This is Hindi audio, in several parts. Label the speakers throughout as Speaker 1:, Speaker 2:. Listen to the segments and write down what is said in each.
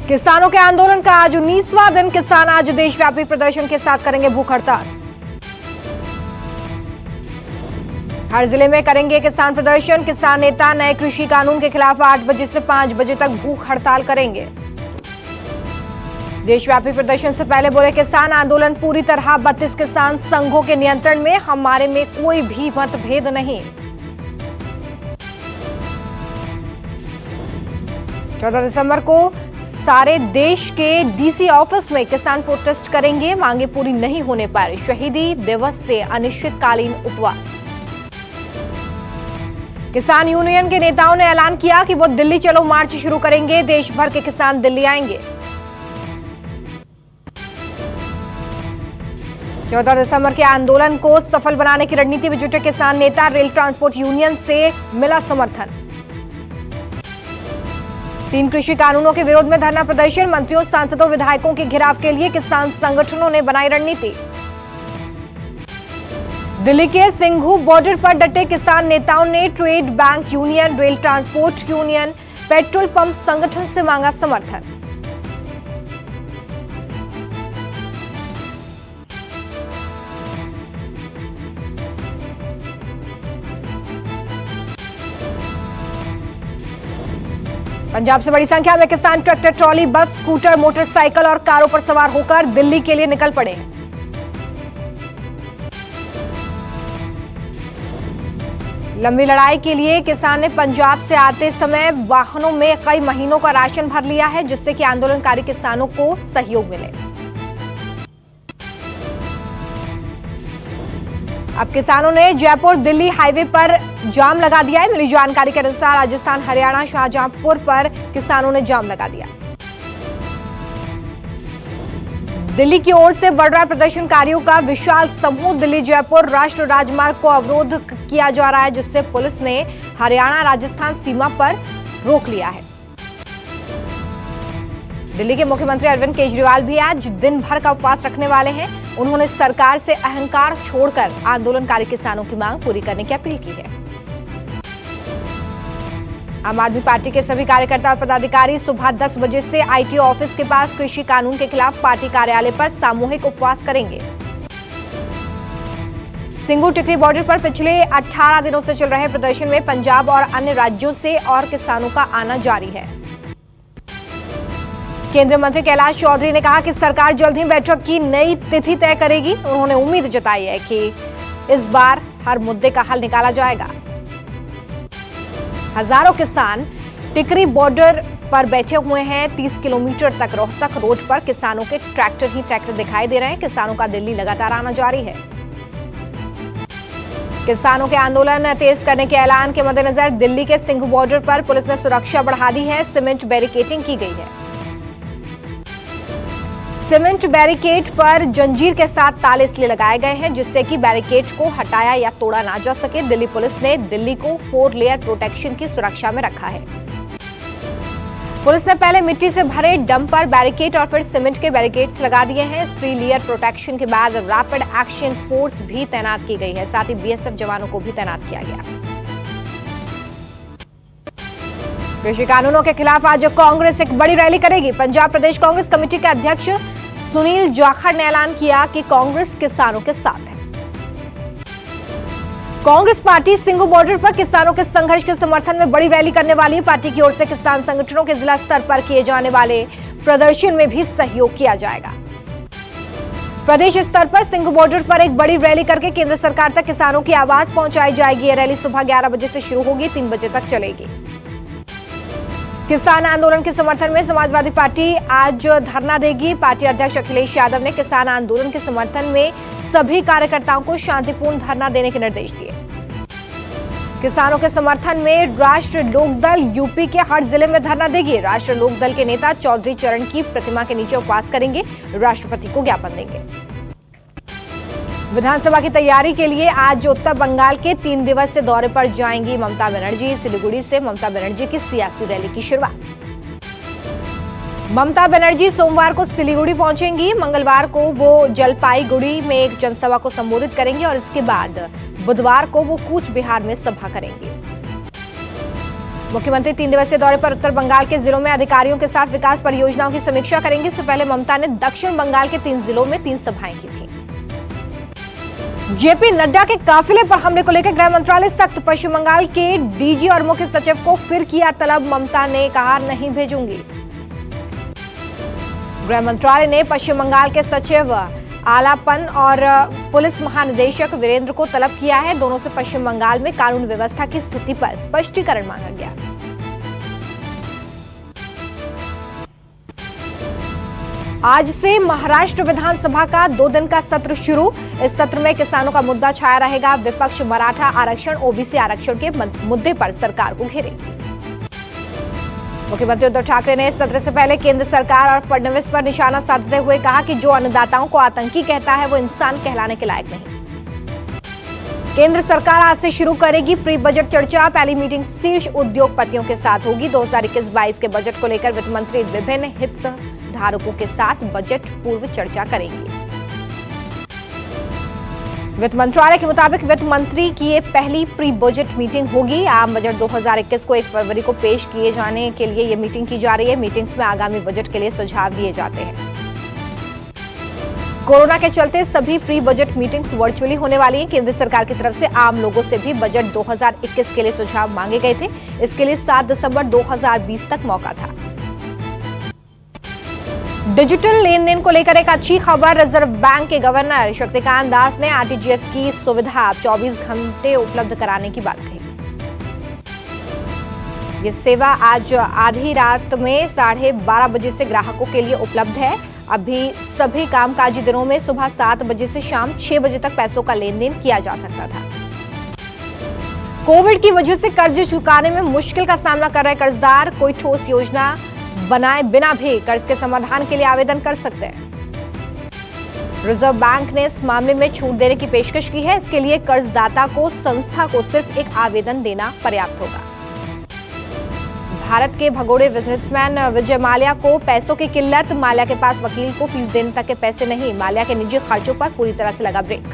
Speaker 1: किसानों के आंदोलन का आज 19वां दिन। किसान आज देशव्यापी प्रदर्शन के साथ करेंगे भूख हड़ताल। हर जिले में करेंगे किसान प्रदर्शन। किसान नेता नए कृषि कानून के खिलाफ 8 बजे से 5 बजे तक भूख हड़ताल करेंगे। देशव्यापी प्रदर्शन से पहले बोले किसान, आंदोलन पूरी तरह 32 किसान संघों के नियंत्रण में, हमारे में कोई भी मतभेद नहीं। 14 दिसंबर को सारे देश के डीसी ऑफिस में किसान प्रोटेस्ट करेंगे। मांगे पूरी नहीं होने पर शहीदी दिवस से अनिश्चितकालीन उपवास। किसान यूनियन के नेताओं ने ऐलान किया कि वो दिल्ली चलो मार्च शुरू करेंगे। देश भर के किसान दिल्ली आएंगे। 14 दिसंबर के आंदोलन को सफल बनाने की रणनीति में जुटे किसान नेता। रेल ट्रांसपोर्ट यूनियन से मिला समर्थन। 3 कृषि कानूनों के विरोध में धरना प्रदर्शन। मंत्रियों, सांसदों, विधायकों के घेराव के लिए किसान संगठनों ने बनाई रणनीति। दिल्ली के सिंघू बॉर्डर पर डटे किसान नेताओं ने trade bank union, rail transport union, petrol pump संगठन से मांगा समर्थन। पंजाब से बड़ी संख्या में किसान ट्रैक्टर, ट्रॉली, बस, स्कूटर, मोटरसाइकिल और कारों पर सवार होकर दिल्ली के लिए निकल पड़े। लंबी लड़ाई के लिए किसान ने पंजाब से आते समय वाहनों में कई महीनों का राशन भर लिया है, जिससे कि आंदोलनकारी किसानों को सहयोग मिले। अब किसानों ने जयपुर दिल्ली हाईवे पर जाम लगा दिया है। मिली जानकारी के अनुसार राजस्थान हरियाणा शाहजहांपुर पर किसानों ने जाम लगा दिया। दिल्ली की ओर से बढ़ रहा प्रदर्शनकारियों का विशाल समूह दिल्ली जयपुर राष्ट्रीय राजमार्ग को अवरोध किया जा रहा है, जिससे पुलिस ने हरियाणा राजस्थान सीमा पर रोक लिया है। दिल्ली के मुख्यमंत्री अरविंद केजरीवाल भी आज दिन भर का उपवास रखने वाले हैं। उन्होंने सरकार से अहंकार छोड़कर आंदोलनकारी किसानों की मांग पूरी करने की अपील की है। आम आदमी पार्टी के सभी कार्यकर्ता और पदाधिकारी सुबह 10 बजे से आईटीओ ऑफिस के पास कृषि कानून के खिलाफ पार्टी कार्यालय पर सामूहिक उपवास करेंगे। सिंघू टिकरी बॉर्डर पर पिछले 18 दिनों से चल रहे प्रदर्शन में पंजाब और अन्य राज्यों से और किसानों का आना जारी है। केंद्रीय मंत्री कैलाश चौधरी ने कहा कि सरकार जल्द ही बैठक की नई तिथि तय करेगी। उन्होंने उम्मीद जताई है कि इस बार हर मुद्दे का हल निकाला जाएगा। हजारों किसान टिकरी बॉर्डर पर बैठे हुए हैं। 30 किलोमीटर तक रोहतक रोड पर किसानों के ट्रैक्टर ही ट्रैक्टर दिखाई दे रहे हैं। किसानों का दिल्ली लगातार आना जारी है। किसानों के आंदोलन तेज करने के ऐलान के मद्देनजर दिल्ली के सिंघू बॉर्डर पर पुलिस ने सुरक्षा बढ़ा दी है। सीमेंट बैरिकेडिंग की गई है। सीमेंट बैरिकेड पर जंजीर के साथ ताले इसलिए लगाए गए हैं जिससे कि बैरिकेड को हटाया या तोड़ा ना जा सके। दिल्ली पुलिस ने दिल्ली को 4 लेयर प्रोटेक्शन की सुरक्षा में रखा है। पुलिस ने पहले मिट्टी से भरे डंपर बैरिकेड और फिर सीमेंट के बैरिकेड्स लगा दिए हैं। 3 लेयर प्रोटेक्शन के बाद रैपिड एक्शन फोर्स भी तैनात की गई है। साथ ही बीएसएफ जवानों को भी तैनात किया गया। कृषि कानूनों के खिलाफ आज कांग्रेस एक बड़ी रैली करेगी। पंजाब प्रदेश कांग्रेस कमेटी के अध्यक्ष सुनील जाखड़ ने ऐलान किया कि कांग्रेस किसानों के साथ है। कांग्रेस पार्टी सिंघू बॉर्डर पर किसानों के संघर्ष के समर्थन में बड़ी रैली करने वाली है। पार्टी की ओर से किसान संगठनों के जिला स्तर पर किए जाने वाले प्रदर्शन में भी सहयोग किया जाएगा। प्रदेश स्तर पर सिंघू बॉर्डर पर एक बड़ी रैली करके केंद्र सरकार तक किसानों की आवाज पहुंचाई जाएगी। यह रैली सुबह 11 बजे से शुरू होगी, 3 बजे तक चलेगी। किसान आंदोलन के समर्थन में समाजवादी पार्टी आज धरना देगी। पार्टी अध्यक्ष अखिलेश यादव ने किसान आंदोलन के समर्थन में सभी कार्यकर्ताओं को शांतिपूर्ण धरना देने के निर्देश दिए। किसानों के समर्थन में राष्ट्र लोकदल यूपी के हर जिले में धरना देगी। राष्ट्र लोकदल के नेता चौधरी चरण की प्रतिमा के नीचे उपवास करेंगे, राष्ट्रपति को ज्ञापन देंगे। विधानसभा की तैयारी के लिए आज उत्तर बंगाल के 3 दिवसीय दौरे पर जाएंगी ममता बनर्जी। सिलीगुड़ी से ममता बनर्जी की सियासी रैली की शुरुआत। ममता बनर्जी सोमवार को सिलीगुड़ी पहुंचेंगी। मंगलवार को वो जलपाईगुड़ी में एक जनसभा को संबोधित करेंगे और इसके बाद बुधवार को वो कूच बिहार में सभा करेंगे। मुख्यमंत्री 3 दिवसीय दौरे पर उत्तर बंगाल के जिलों में अधिकारियों के साथ विकास परियोजनाओं की समीक्षा करेंगे। इससे पहले ममता ने दक्षिण बंगाल के 3 जिलों में 3 सभाएं की थी। जेपी नड्डा के काफिले पर हमले को लेकर गृह मंत्रालय सख्त। पश्चिम बंगाल के डीजी और मुख्य सचिव को फिर किया तलब। ममता ने कहा नहीं भेजूंगी। गृह मंत्रालय ने पश्चिम बंगाल के सचिव आलापन और पुलिस महानिदेशक वीरेंद्र को तलब किया है। दोनों से पश्चिम बंगाल में कानून व्यवस्था की स्थिति पर स्पष्टीकरण मांगा गया। आज से महाराष्ट्र विधानसभा का 2 दिन का सत्र शुरू। इस सत्र में किसानों का मुद्दा छाया रहेगा। विपक्ष मराठा आरक्षण, ओबीसी आरक्षण के मुद्दे पर सरकार को घेरेगी। मुख्यमंत्री उद्धव ठाकरे ने इस सत्र से पहले केंद्र सरकार और फडणवीस पर निशाना साधते हुए कहा कि जो अन्नदाताओं को आतंकी कहता है वो इंसान कहलाने के लायक नहीं। केंद्र सरकार आज से शुरू करेगी प्री बजट चर्चा। पहली मीटिंग शीर्ष उद्योगपतियों के साथ होगी। 2021-22 के बजट को लेकर वित्त मंत्री विभिन्न हितधारकों के साथ बजट पूर्व चर्चा करेंगी। वित्त मंत्रालय के मुताबिक वित्त मंत्री की ये पहली प्री बजट मीटिंग होगी। आम बजट 2021 को 1 फरवरी को पेश किए जाने के लिए ये मीटिंग की जा रही है। मीटिंग्स में आगामी बजट के लिए सुझाव दिए जाते हैं। कोरोना के चलते सभी प्री बजट मीटिंग्स वर्चुअली होने वाली हैं। केंद्र सरकार की तरफ से आम लोगों से भी बजट 2021 के लिए सुझाव मांगे गए थे। इसके लिए 7 दिसंबर 2020 तक मौका था। डिजिटल लेन देन को लेकर एक अच्छी खबर। रिजर्व बैंक के गवर्नर शक्तिकांत दास ने आरटीजीएस की सुविधा 24 घंटे उपलब्ध कराने की बात कही। ये सेवा आज आधी रात में 12:30 बजे से ग्राहकों के लिए उपलब्ध है। अभी सभी कामकाजी दिनों में सुबह 7 बजे से शाम 6 बजे तक पैसों का लेन देन किया जा सकता था। कोविड की वजह से कर्ज चुकाने में मुश्किल का सामना कर रहे कर्जदार कोई ठोस योजना बनाए बिना भी कर्ज के समाधान के लिए आवेदन कर सकते हैं। रिजर्व बैंक ने इस मामले में छूट देने की पेशकश की है। इसके लिए कर्जदाता को संस्था को सिर्फ एक आवेदन देना पर्याप्त होगा। भारत के भगोड़े बिजनेसमैन विजय माल्या को पैसों की किल्लत। माल्या के पास वकील को फीस देने तक के पैसे नहीं। माल्या के निजी खर्चों पर पूरी तरह से लगा ब्रेक।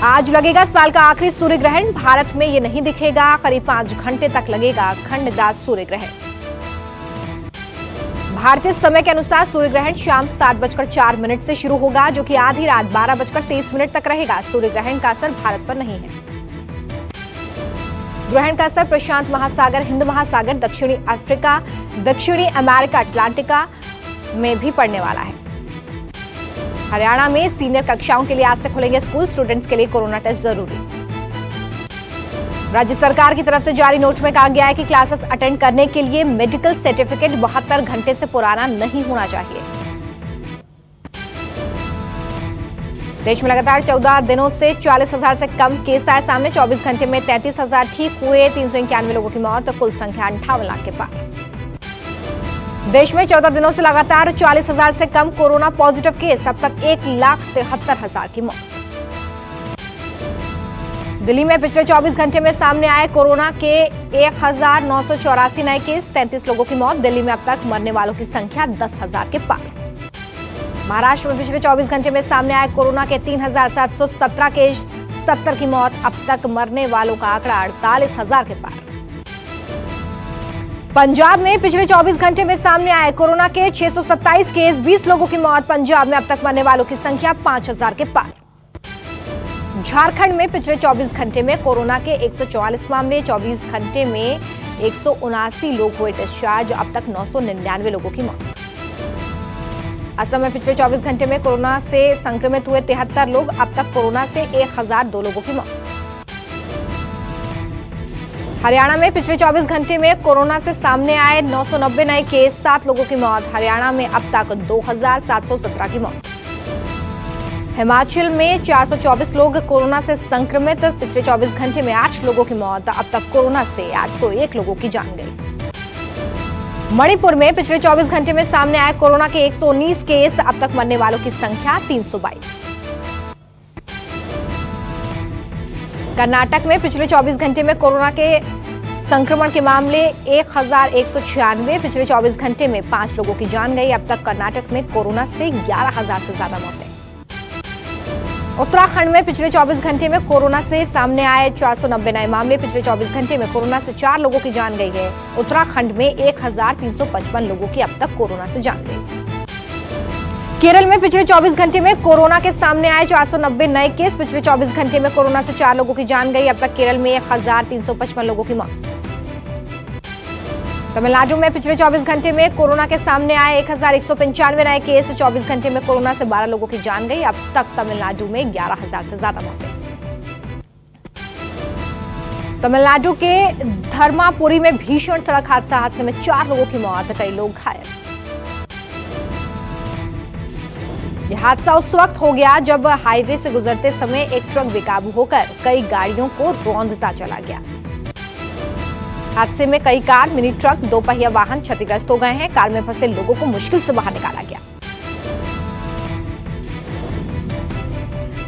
Speaker 1: आज लगेगा साल का आखिरी सूर्य ग्रहण। भारत में ये नहीं दिखेगा। करीब 5 घंटे तक लगेगा खंडदार सूर्य ग्रहण। भारतीय समय के अनुसार सूर्य ग्रहण शाम 7:04 से शुरू होगा, जो कि आधी रात 12:23 तक रहेगा। सूर्य ग्रहण का असर भारत पर नहीं है। ग्रहण का असर प्रशांत महासागर, हिंद महासागर, दक्षिणी अफ्रीका, दक्षिणी अमेरिका, अटलांटिका में भी पड़ने वाला है। हरियाणा में सीनियर कक्षाओं के लिए आज से खुलेंगे स्कूल। स्टूडेंट्स के लिए कोरोना टेस्ट जरूरी। राज्य सरकार की तरफ से जारी नोट में कहा गया है कि क्लासेस अटेंड करने के लिए मेडिकल सर्टिफिकेट 72 घंटे से पुराना नहीं होना चाहिए। देश में लगातार 14 दिनों से 40,000 से कम केस आए सामने। 24 घंटे में 33,000 ठीक हुए। 391 लोगों की मौत। कुल संख्या 58 लाख के पार। देश में 14 दिनों से लगातार 40,000 से कम कोरोना पॉजिटिव केस। अब तक 1,73,000 की मौत। दिल्ली में पिछले 24 घंटे में सामने आए कोरोना के 1,984 नए केस। 33 लोगों की मौत। दिल्ली में अब तक मरने वालों की संख्या 10,000 के पार। महाराष्ट्र में पिछले 24 घंटे में सामने आए कोरोना के 3,717 केस। 70 की मौत। अब तक मरने वालों का आंकड़ा 48,000 के पार। पंजाब में पिछले 24 घंटे में सामने आए कोरोना के 627 केस। 20 लोगों की मौत। पंजाब में अब तक मरने वालों की संख्या 5,000 के पार। झारखंड में पिछले 24 घंटे में कोरोना के 144 मामले। 24 घंटे में 179 लोग हुए डिस्चार्ज। अब तक 999 लोगों की मौत। असम में पिछले 24 घंटे में कोरोना से संक्रमित हुए 73 लोग। अब तक कोरोना से 1002 लोगों की मौत। हरियाणा में पिछले 24 घंटे में कोरोना से सामने आए 990 नए केस। 7 लोगों की मौत। हरियाणा में अब तक 2,717 की मौत। हिमाचल में 424 लोग कोरोना से संक्रमित। पिछले 24 घंटे में 8 लोगों की मौत। अब तक कोरोना से 801 लोगों की जान गई। मणिपुर में पिछले 24 घंटे में सामने आए कोरोना के 119 केस। अब तक मरने वालों की संख्या 322। कर्नाटक में पिछले 24 घंटे में कोरोना के संक्रमण के मामले 1,196। पिछले 24 घंटे में 5 लोगों की जान गई। अब तक कर्नाटक में कोरोना से 11,000 से ज्यादा मौतें। उत्तराखंड में पिछले 24 घंटे में कोरोना से सामने आए 490 नए मामले। पिछले 24 घंटे में कोरोना से 4 लोगों की जान गई है। उत्तराखंड में 1355 लोगों की अब तक कोरोना से जान गई। केरल में पिछले 24 घंटे में कोरोना के सामने आए 490 नए केस। पिछले 24 घंटे में कोरोना से 4 लोगों की जान गई। अब तक केरल में 1355 लोगों की मौत। तमिलनाडु में पिछले 24 घंटे में कोरोना के सामने आए 1195 नए केस। 24 घंटे में कोरोना से 12 लोगों की जान गई। अब तक तमिलनाडु में 11,000 से ज्यादा मौतें। तमिलनाडु के धर्मापुरी में भीषण सड़क हादसे में 4 लोगों की मौत, कई लोग घायल। यह हादसा उस वक्त हो गया जब हाईवे से गुजरते समय एक ट्रक बेकाबू होकर कई गाड़ियों को रौंदता चला गया। हादसे में कई कार, मिनी ट्रक, 2 पहिया वाहन क्षतिग्रस्त हो गए हैं। कार में फंसे लोगों को मुश्किल से बाहर निकाला गया।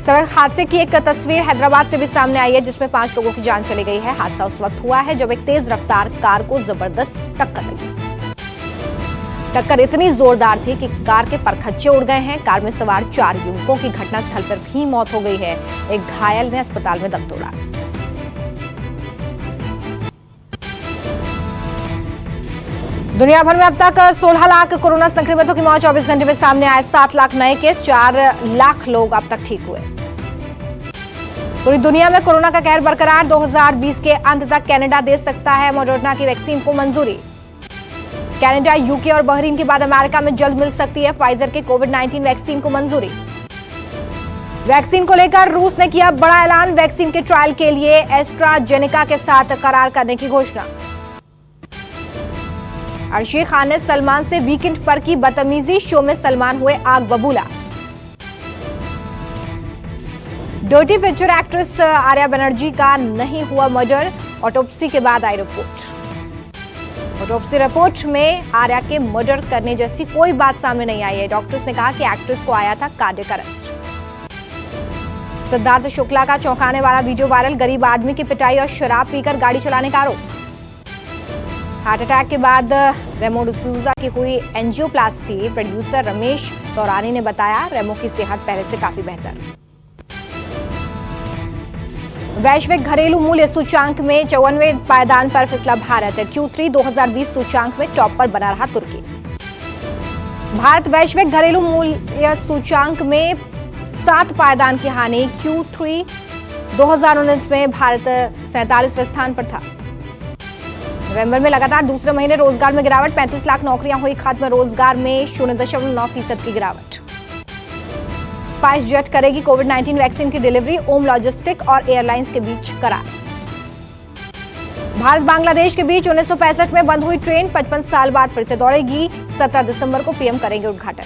Speaker 1: सड़क हादसे की एक तस्वीर हैदराबाद से भी सामने आई है, जिसमें 5 लोगों की जान चली गई है। हादसा उस वक्त हुआ है जब एक तेज रफ्तार कार को जबरदस्त टक्कर लगी। टक्कर इतनी जोरदार थी कि कार के परखच्चे उड़ गए हैं। कार में सवार 4 युवकों की घटनास्थल पर भी मौत हो गई है। एक घायल ने अस्पताल में दम तोड़ा। दुनिया भर में अब तक 16 लाख कोरोना संक्रमितों की मौत। 24 घंटे में सामने आए 7 लाख नए केस। 4 लाख लोग अब तक ठीक हुए। पूरी दुनिया में कोरोना का कहर बरकरार। 2020 के अंत तक कनाडा दे सकता है मॉडर्ना की वैक्सीन को मंजूरी। कनाडा, यूके और बहरीन के बाद अमेरिका में जल्द मिल सकती है फाइजर के कोविड-19 वैक्सीन को मंजूरी। वैक्सीन को लेकर रूस ने किया बड़ा ऐलान। वैक्सीन के ट्रायल के लिए एस्ट्राजेनेका के साथ करार करने की घोषणा। अर्शी खान ने सलमान से वीकेंड पर की बदतमीजी। शो में सलमान हुए आग बबूला। Dirty picture actress Arya Banerjee का नहीं हुआ मर्डर। ऑटोप्सी के बाद आई रिपोर्ट। ऑटोप्सी रिपोर्ट में आर्या के मर्डर करने जैसी कोई बात सामने नहीं आई है। डॉक्टर्स ने कहा कि एक्ट्रेस को आया था कार्डियक अरेस्ट। सिद्धार्थ शुक्ला का चौंकाने वाला वीडियो वायरल। गरीब आदमी की पिटाई और शराब पीकर गाड़ी चलाने का आरोप। हार्ट अटैक के बाद रेमो डिसूजा की हुई एंजियोप्लास्टी। प्रोड्यूसर रमेश तौरानी ने बताया रेमो की सेहत पहले से काफी बेहतर। वैश्विक घरेलू मूल्य सूचांक में 54वें पायदान पर फिसला भारत। Q3 2020 सूचांक में टॉप पर बना रहा तुर्की। भारत वैश्विक घरेलू मूल्य सूचांक में 7 पायदान की हानि। Q3 2019 में भारत 47वें स्थान पर था। नवंबर में लगातार दूसरे महीने रोजगार में गिरावट। 35 लाख नौकरियां हुई खत्म। रोजगार में 0.9% की गिरावट। स्पाइस जेट करेगी कोविड-19 वैक्सीन की डिलीवरी। ओम लॉजिस्टिक और एयरलाइंस के बीच करार। भारत बांग्लादेश के बीच 1965 में बंद हुई ट्रेन 55 साल बाद फिर से दौड़ेगी। 17 दिसंबर को पीएम करेंगे उद्घाटन।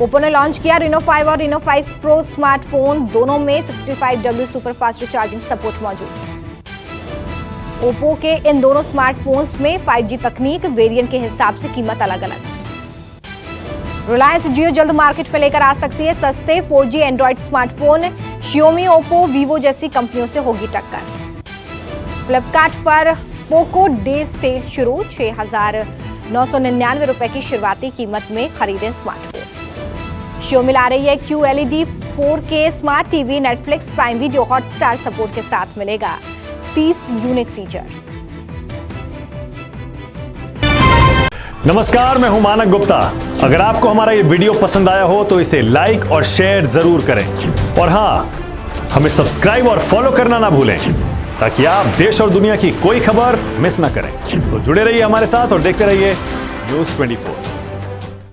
Speaker 1: ओप्पो ने लॉन्च किया Reno 5 और Reno 5 Pro स्मार्टफोन। दोनों में 65W सुपरफास्ट चार्जिंग सपोर्ट मौजूद। ओप्पो के इन दोनों स्मार्टफोन्स में 5G तकनीक। वेरिएंट के हिसाब से कीमत अलग अलग। रिलायंस जियो जल्द मार्केट में लेकर आ सकती है सस्ते 4G Android smartphone. Xiaomi, Oppo, Vivo जैसी कंपनियों से होगी टक्कर। फ्लिपकार्ट पर पोको डे सेल शुरू। 6,999 रुपए की शुरुआती कीमत में खरीदें स्मार्टफोन। Xiaomi ला रही है QLED 4K smart TV. Netflix, prime video, Hotstar support के साथ मिलेगा 30 यूनिक फीचर।
Speaker 2: नमस्कार, मैं हूं मानक गुप्ता। अगर आपको हमारा ये वीडियो पसंद आया हो तो इसे लाइक और शेयर जरूर करें। और हाँ, हमें सब्सक्राइब और फॉलो करना ना भूलें ताकि आप देश और दुनिया की कोई खबर मिस ना करें। तो जुड़े रहिए हमारे साथ और देखते रहिए News 24।